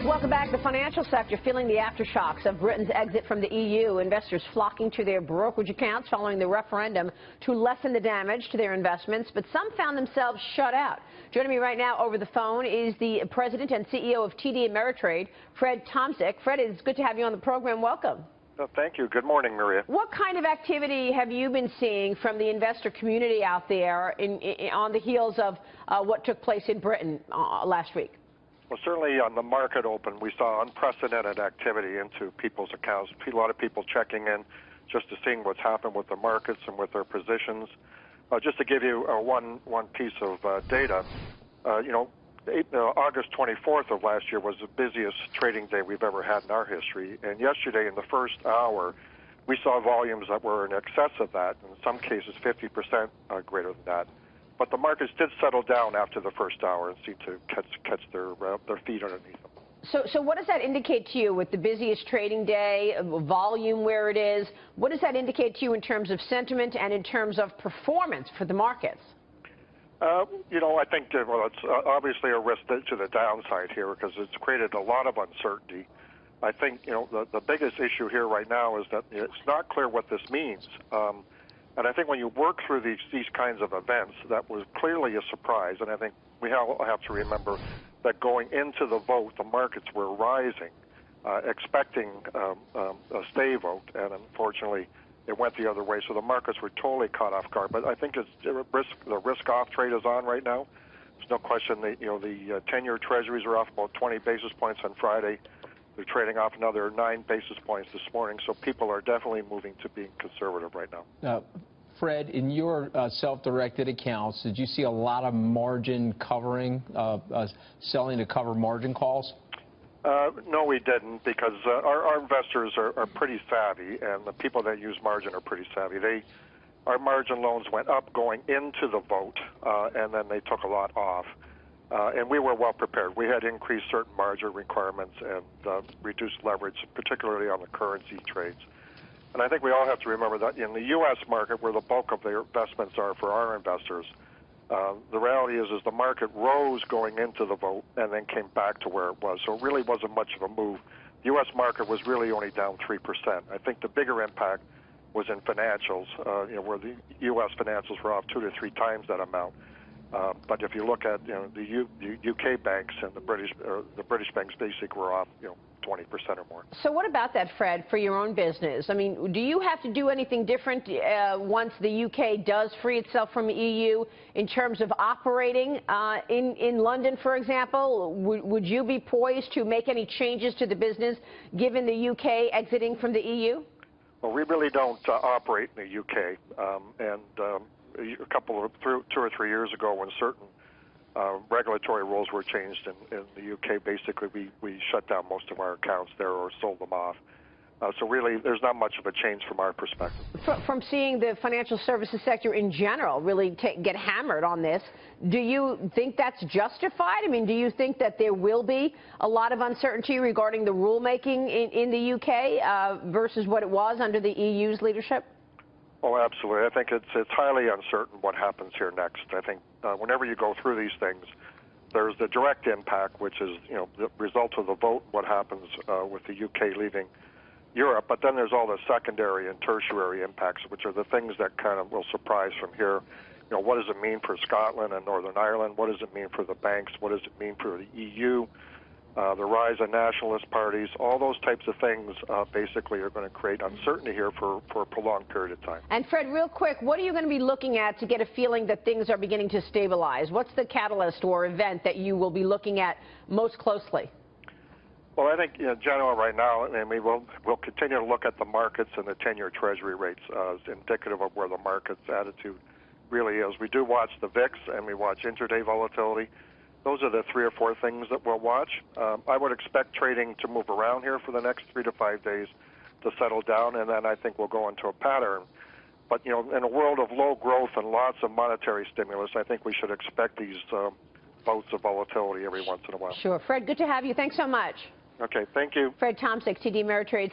Welcome back. The financial sector feeling the aftershocks of Britain's exit from the EU. Investors flocking to their brokerage accounts following the referendum to lessen the damage to their investments, but some found themselves shut out. Joining me right now over the phone is the president and CEO of TD Ameritrade, Fred Tomczyk. Fred, it's good to have you on the program. Welcome. Thank you. Good morning, Maria. What kind of activity have you been seeing from the investor community out there on the heels of what took place in Britain last week? Well, certainly on the market open, we saw unprecedented activity into people's accounts. A lot of people checking in just to seeing what's happened with the markets and with their positions. Just to give you one piece of data, August 24th of last year was the busiest trading day we've ever had in our history. And yesterday, in the first hour, we saw volumes that were in excess of that, in some cases 50% greater than that. But the markets did settle down after the first hour and seemed to catch their feet underneath them. So what does that indicate to you with the busiest trading day, volume where it is? What does that indicate to you in terms of sentiment and in terms of performance for the markets? I think it's obviously a risk to the downside here because it's created a lot of uncertainty. I think, the biggest issue here right now is that it's not clear what this means. And I think when you work through these kinds of events, that was clearly a surprise. And I think we all have to remember that going into the vote, the markets were rising, expecting a stay vote, and unfortunately, it went the other way. So the markets were totally caught off guard. But I think the risk-off trade is on right now. There's no question that the 10-year Treasuries are off about 20 basis points on Friday. They're trading off another 9 basis points this morning, so people are definitely moving to being conservative right now. Fred, in your self-directed accounts, did you see a lot of margin covering, selling to cover margin calls? No, we didn't, because our investors are pretty savvy, and the people that use margin are pretty savvy. Our margin loans went up going into the vote, and then they took a lot off. And we were well prepared. We had increased certain margin requirements and reduced leverage, particularly on the currency trades. And I think we all have to remember that in the U.S. market, where the bulk of the investments are for our investors, the reality is the market rose going into the vote and then came back to where it was. So it really wasn't much of a move. The U.S. market was really only down 3%. I think the bigger impact was in financials, where the U.S. financials were off 2 to 3 times that amount. But if you look at the UK banks and the British banks, basically were off 20% or more. So what about that, Fred, for your own business? I mean, do you have to do anything different once the UK does free itself from the EU in terms of operating in London, for example? Would you be poised to make any changes to the business given the UK exiting from the EU? Well, we really don't operate in the UK, two or three years ago, when certain regulatory rules were changed in the UK, basically we shut down most of our accounts there or sold them off. So really, there's not much of a change from our perspective. From seeing the financial services sector in general really get hammered on this, do you think that's justified? I mean, do you think that there will be a lot of uncertainty regarding the rulemaking in the UK versus what it was under the EU's leadership? Oh, absolutely. I think it's highly uncertain what happens here next. I think whenever you go through these things, there's the direct impact, which is the result of the vote, what happens with the UK leaving Europe. But then there's all the secondary and tertiary impacts, which are the things that kind of will surprise from here. What does it mean for Scotland and Northern Ireland? What does it mean for the banks? What does it mean for the EU? The rise of nationalist parties, all those types of things basically are going to create uncertainty here for a prolonged period of time. And Fred, real quick, what are you going to be looking at to get a feeling that things are beginning to stabilize? What's the catalyst or event that you will be looking at most closely? Well, I think in general right now, I mean, we'll continue to look at the markets and the 10-year Treasury rates as indicative of where the market's attitude really is. We do watch the VIX and we watch intraday volatility. Those are the 3 or 4 things that we'll watch. I would expect trading to move around here for the next 3 to 5 days to settle down, and then I think we'll go into a pattern. But, in a world of low growth and lots of monetary stimulus, I think we should expect these bouts of volatility every once in a while. Sure. Fred, good to have you. Thanks so much. Okay, thank you. Fred Tomczyk, TD Ameritrade